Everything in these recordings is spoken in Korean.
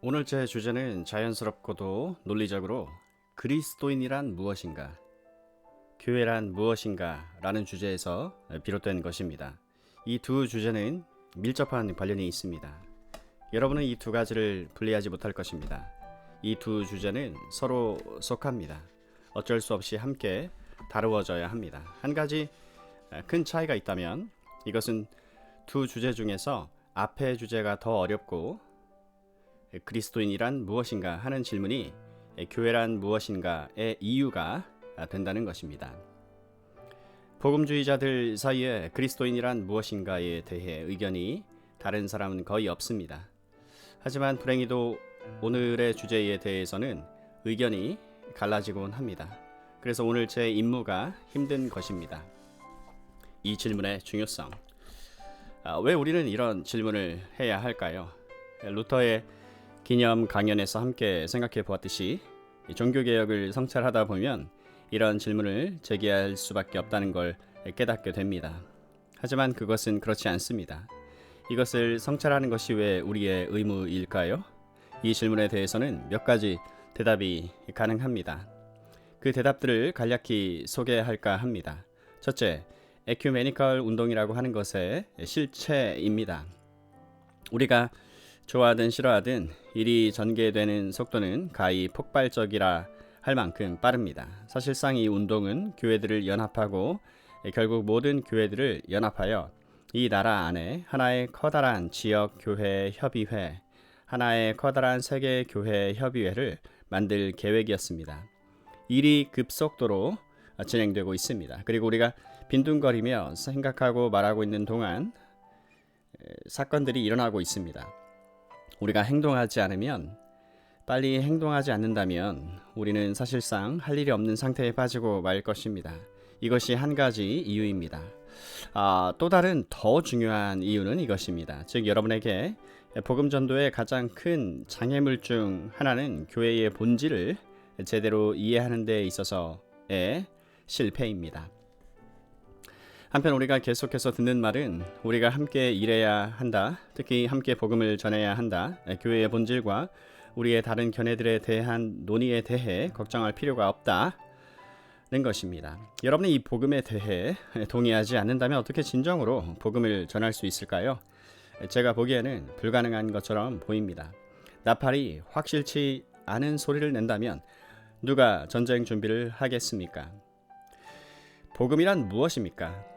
오늘 제 주제는 자연스럽고도 논리적으로 그리스도인이란 무엇인가, 교회란 무엇인가 라는 주제에서 비롯된 것입니다. 이 두 주제는 밀접한 관련이 있습니다. 여러분은 이 두 가지를 분리하지 못할 것입니다. 이 두 주제는 서로 속합니다. 어쩔 수 없이 함께 다루어져야 합니다. 한 가지 큰 차이가 있다면 이것은 두 주제 중에서 앞의 주제가 더 어렵고 그리스도인이란 무엇인가 하는 질문이 교회란 무엇인가의 이유가 된다는 것입니다. 복음주의자들 사이에 그리스도인이란 무엇인가에 대해 의견이 다른 사람은 거의 없습니다. 하지만 불행히도 오늘의 주제에 대해서는 의견이 갈라지곤 합니다. 그래서 오늘 제 임무가 힘든 것입니다. 이 질문의 중요성. 왜 우리는 이런 질문을 해야 할까요? 루터의 기념 강연에서 함께 생각해 보았듯이 종교개혁을 성찰하다 보면 이런 질문을 제기할 수밖에 없다는 걸 깨닫게 됩니다. 하지만 그것은 그렇지 않습니다. 이것을 성찰하는 것이 왜 우리의 의무일까요? 이 질문에 대해서는 몇 가지 대답이 가능합니다. 그 대답들을 간략히 소개할까 합니다. 첫째, 에큐메니컬 운동이라고 하는 것의 실체입니다. 우리가 좋아하든 싫어하든 일이 전개되는 속도는 가히 폭발적이라 할 만큼 빠릅니다. 사실상 이 운동은 교회들을 연합하고 결국 모든 교회들을 연합하여 이 나라 안에 하나의 커다란 지역 교회 협의회, 하나의 커다란 세계 교회 협의회를 만들 계획이었습니다. 일이 급속도로 진행되고 있습니다. 그리고 우리가 빈둥거리며 생각하고 말하고 있는 동안 사건들이 일어나고 있습니다. 우리가 행동하지 않으면, 빨리 행동하지 않는다면 우리는 사실상 할 일이 없는 상태에 빠지고 말 것입니다. 이것이 한 가지 이유입니다. 또 다른 더 중요한 이유는 이것입니다. 즉 여러분에게 복음 전도의 가장 큰 장애물 중 하나는 교회의 본질을 제대로 이해하는 데 있어서의 실패입니다. 한편 우리가 계속해서 듣는 말은 우리가 함께 일해야 한다. 특히 함께 복음을 전해야 한다. 교회의 본질과 우리의 다른 견해들에 대한 논의에 대해 걱정할 필요가 없다는 것입니다. 여러분이 이 복음에 대해 동의하지 않는다면 어떻게 진정으로 복음을 전할 수 있을까요? 제가 보기에는 불가능한 것처럼 보입니다. 나팔이 확실치 않은 소리를 낸다면 누가 전쟁 준비를 하겠습니까? 복음이란 무엇입니까?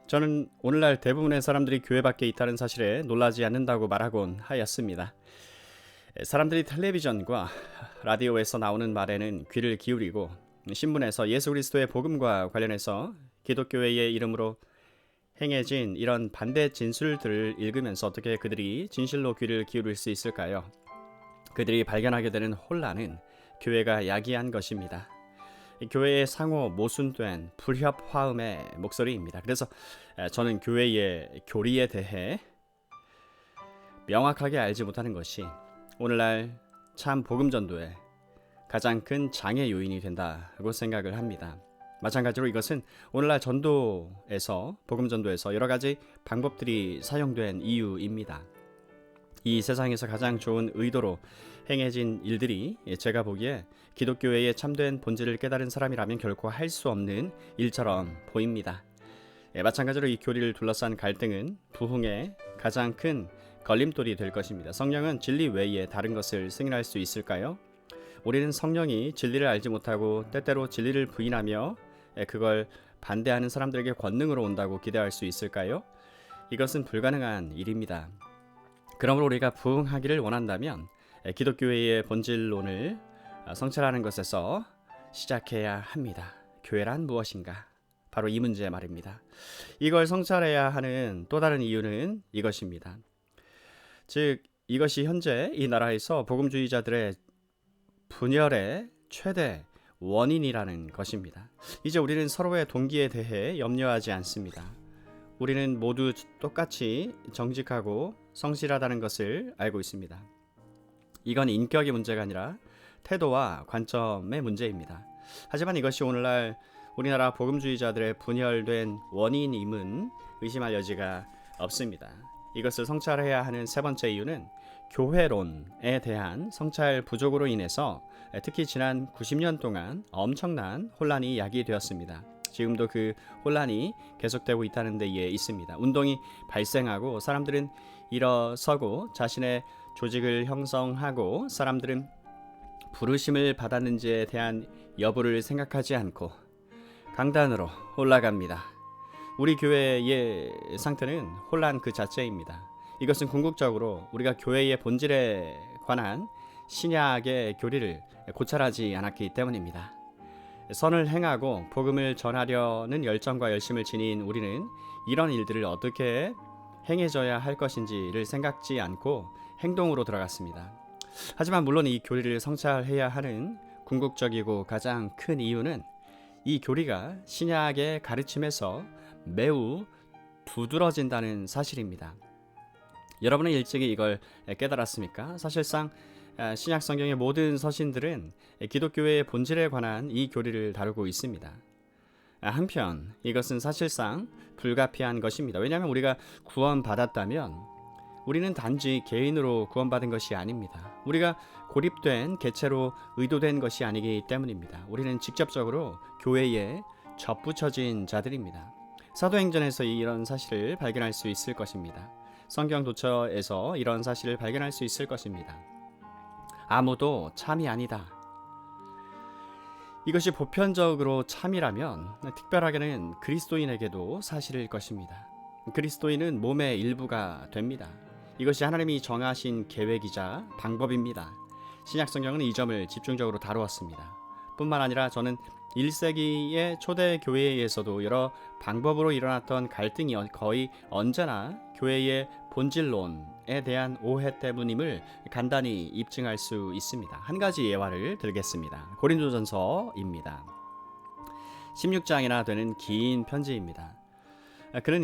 저는 오늘날 대부분의 사람들이 교회 밖에 있다는 사실에 놀라지 않는다고 말하곤 하였습니다. 사람들이 텔레비전과 라디오에서 나오는 말에는 귀를 기울이고 신문에서 예수 그리스도의 복음과 관련해서 기독교회의 이름으로 행해진 이런 반대 진술들을 읽으면서 어떻게 그들이 진실로 귀를 기울일 수 있을까요? 그들이 발견하게 되는 혼란은 교회가 야기한 것입니다. 교회의 상호 모순된 불협 화음의 목소리입니다. 그래서 저는 교회의 교리에 대해 명확하게 알지 못하는 것이 오늘날 참 복음 전도의 가장 큰 장애 요인이 된다고 생각을 합니다. 마찬가지로 이것은 오늘날 전도에서 복음 전도에서 여러 가지 방법들이 사용된 이유입니다. 이 세상에서 가장 좋은 의도로 행해진 일들이 제가 보기에 기독교회의 참된 본질을 깨달은 사람이라면 결코 할 수 없는 일처럼 보입니다. 마찬가지로 이 교리를 둘러싼 갈등은 부흥의 가장 큰 걸림돌이 될 것입니다. 성령은 진리 외에 다른 것을 승인할 수 있을까요? 우리는 성령이 진리를 알지 못하고 때때로 진리를 부인하며 그걸 반대하는 사람들에게 권능으로 온다고 기대할 수 있을까요? 이것은 불가능한 일입니다. 그러므로 우리가 부흥하기를 원한다면 기독교회의 본질론을 성찰하는 것에서 시작해야 합니다. 교회란 무엇인가? 바로 이 문제 말입니다. 이걸 성찰해야 하는 또 다른 이유는 이것입니다. 즉 이것이 현재 이 나라에서 복음주의자들의 분열의 최대 원인이라는 것입니다. 이제 우리는 서로의 동기에 대해 염려하지 않습니다. 우리는 모두 똑같이 정직하고 성실하다는 것을 알고 있습니다. 이건 인격의 문제가 아니라 태도와 관점의 문제입니다. 하지만 이것이 오늘날 우리나라 복음주의자들의 분열된 원인임은 의심할 여지가 없습니다. 이것을 성찰해야 하는 세 번째 이유는 교회론에 대한 성찰 부족으로 인해서 특히 지난 90년 동안 엄청난 혼란이 야기되었습니다. 지금도 그 혼란이 계속되고 있다는 데에 있습니다. 운동이 발생하고 사람들은 일어서고 자신의 조직을 형성하고 사람들은 부르심을 받았는지에 대한 여부를 생각하지 않고 강단으로 올라갑니다. 우리 교회의 상태는 혼란 그 자체입니다. 이것은 궁극적으로 우리가 교회의 본질에 관한 신약의 교리를 고찰하지 않았기 때문입니다. 선을 행하고 복음을 전하려는 열정과 열심을 지닌 우리는 이런 일들을 어떻게 행해져야 할 것인지를 생각지 않고 행동으로 들어갔습니다. 하지만 물론 이 교리를 성찰해야 하는 궁극적이고 가장 큰 이유는 이 교리가 신약의 가르침에서 매우 두드러진다는 사실입니다. 여러분은 일찍이 이걸 깨달았습니까? 사실상 신약 성경의 모든 서신들은 기독교의 본질에 관한 이 교리를 다루고 있습니다. 한편 이것은 사실상 불가피한 것입니다. 왜냐하면 우리가 구원받았다면 우리는 단지 개인으로 구원받은 것이 아닙니다. 우리가 고립된 개체로 의도된 것이 아니기 때문입니다. 우리는 직접적으로 교회에 접붙여진 자들입니다. 사도행전에서 이런 사실을 발견할 수 있을 것입니다. 성경 도처에서 이런 사실을 발견할 수 있을 것입니다. 아무도 참이 아니다. 이것이 보편적으로 참이라면 특별하게는 그리스도인에게도 사실일 것입니다. 그리스도인은 몸의 일부가 됩니다. 이것이 하나님이 정하신 계획이자 방법입니다. 신약성경은 이 점을 집중적으로 다루었습니다. 뿐만 아니라 저는 1세기의 초대 교회에서도 여러 방법으로 일어났던 갈등이 거의 언제나 교회의 본질론에 대한 오해 때문임을 간단히 입증할 수 있습니다. 한 가지 예화를 들겠습니다. 고린도전서입니다. 16장이나 되는 긴 편지입니다. 그는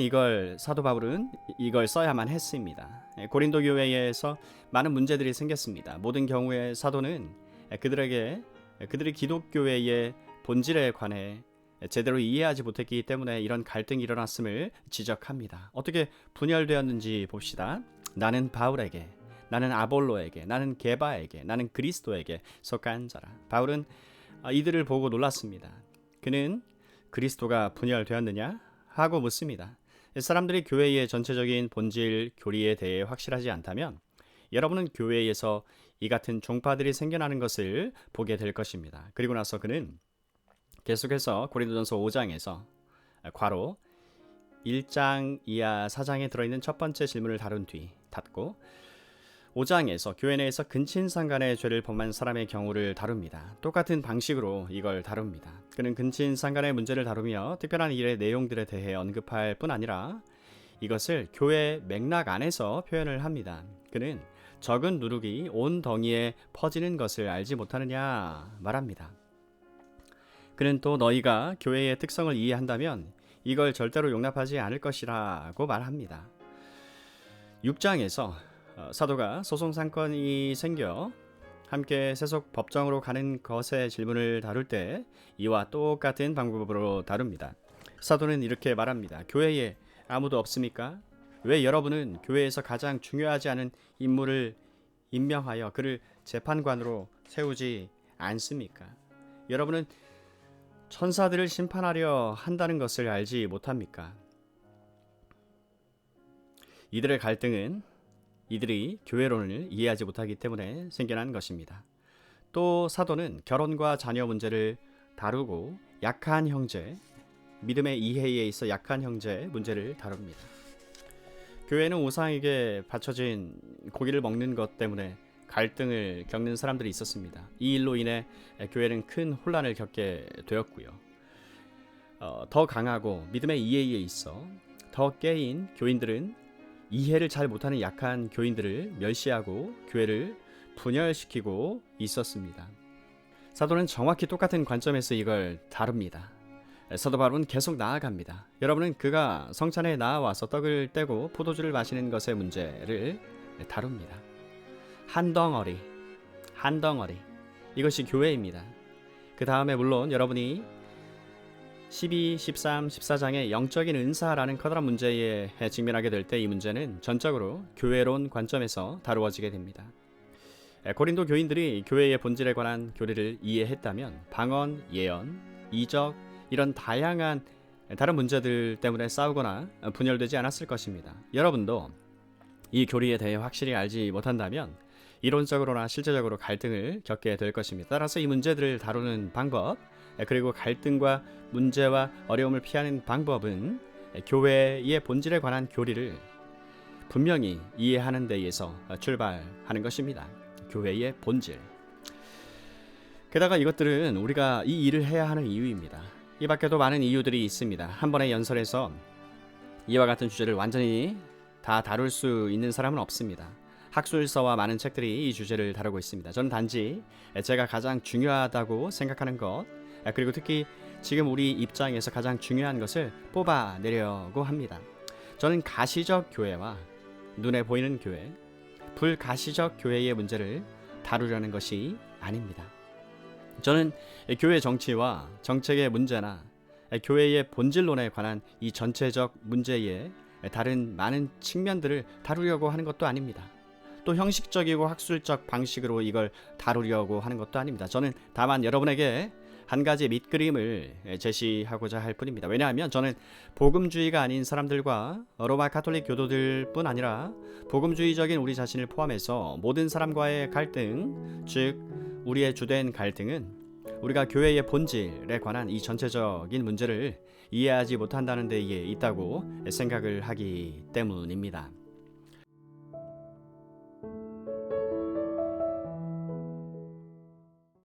사도 바울은 이걸 써야만 했습니다. 고린도 교회에서 많은 문제들이 생겼습니다. 모든 경우에 사도는 그들의 기독교회의 본질에 관해 제대로 이해하지 못했기 때문에 이런 갈등이 일어났음을 지적합니다. 어떻게 분열되었는지 봅시다. 나는 바울에게, 나는 아볼로에게, 나는 게바에게, 나는 그리스도에게 속한 자라. 바울은 이들을 보고 놀랐습니다. 그는 그리스도가 분열되었느냐 하고 묻습니다. 사람들이 교회의 전체적인 본질 교리에 대해 확실하지 않다면 여러분은 교회에서 이 같은 종파들이 생겨나는 것을 보게 될 것입니다. 그리고 나서 그는 계속해서 고린도전서 5장에서 괄호 1장 이하 4장에 들어있는 첫 번째 질문을 다룬 뒤 닫고 5장에서 교회 내에서 근친상간의 죄를 범한 사람의 경우를 다룹니다. 똑같은 방식으로 이걸 다룹니다. 그는 근친상간의 문제를 다루며 특별한 일의 내용들에 대해 언급할 뿐 아니라 이것을 교회 맥락 안에서 표현을 합니다. 그는 적은 누룩이 온 덩이에 퍼지는 것을 알지 못하느냐 말합니다. 그는 또 너희가 교회의 특성을 이해한다면 이걸 절대로 용납하지 않을 것이라고 말합니다. 6장에서 사도가 소송 사건이 생겨 함께 세속 법정으로 가는 것의 질문을 다룰 때 이와 똑같은 방법으로 다룹니다. 사도는 이렇게 말합니다. 교회에 아무도 없습니까? 왜 여러분은 교회에서 가장 중요하지 않은 인물을 임명하여 그를 재판관으로 세우지 않습니까? 여러분은 천사들을 심판하려 한다는 것을 알지 못합니까? 이들의 갈등은 이들이 교회론을 이해하지 못하기 때문에 생겨난 것입니다. 또 사도는 결혼과 자녀 문제를 다루고 약한 형제, 믿음의 이해에 있어 약한 형제 문제를 다룹니다. 교회는 우상에게 바쳐진 고기를 먹는 것 때문에 갈등을 겪는 사람들이 있었습니다. 이 일로 인해 교회는 큰 혼란을 겪게 되었고요. 더 강하고 믿음의 이해에 있어 더 깨인 교인들은 이해를 잘 못하는 약한 교인들을 멸시하고 교회를 분열시키고 있었습니다. 사도는 정확히 똑같은 관점에서 이걸 다룹니다. 사도 바울은 계속 나아갑니다. 여러분은 그가 성찬에 나와서 떡을 떼고 포도주를 마시는 것의 문제를 다룹니다. 한 덩어리 이것이 교회입니다. 그 다음에 물론 여러분이 12, 13, 14장의 영적인 은사라는 커다란 문제에 직면하게 될 때 이 문제는 전적으로 교회론 관점에서 다루어지게 됩니다. 고린도 교인들이 교회의 본질에 관한 교리를 이해했다면 방언, 예언, 이적 이런 다양한 다른 문제들 때문에 싸우거나 분열되지 않았을 것입니다. 여러분도 이 교리에 대해 확실히 알지 못한다면 이론적으로나 실제적으로 갈등을 겪게 될 것입니다. 따라서 이 문제들을 다루는 방법, 그리고 갈등과 문제와 어려움을 피하는 방법은 교회의 본질에 관한 교리를 분명히 이해하는 데에서 출발하는 것입니다. 교회의 본질. 게다가 이것들은 우리가 이 일을 해야 하는 이유입니다. 이 밖에도 많은 이유들이 있습니다. 한 번에 연설해서 이와 같은 주제를 완전히 다 다룰 수 있는 사람은 없습니다. 학술서와 많은 책들이 이 주제를 다루고 있습니다. 저는 단지 제가 가장 중요하다고 생각하는 것, 그리고 특히 지금 우리 입장에서 가장 중요한 것을 뽑아내려고 합니다. 저는 가시적 교회와 눈에 보이는 교회, 불가시적 교회의 문제를 다루려는 것이 아닙니다. 저는 교회 정치와 정책의 문제나 교회의 본질론에 관한 이 전체적 문제의 다른 많은 측면들을 다루려고 하는 것도 아닙니다. 또 형식적이고 학술적 방식으로 이걸 다루려고 하는 것도 아닙니다. 저는 다만 여러분에게 한 가지 밑그림을 제시하고자 할 뿐입니다. 왜냐하면 저는 복음주의가 아닌 사람들과 로마 가톨릭 교도들뿐 아니라 복음주의적인 우리 자신을 포함해서 모든 사람과의 갈등, 즉 우리의 주된 갈등은 우리가 교회의 본질에 관한 이 전체적인 문제를 이해하지 못한다는 데에 있다고 생각을 하기 때문입니다.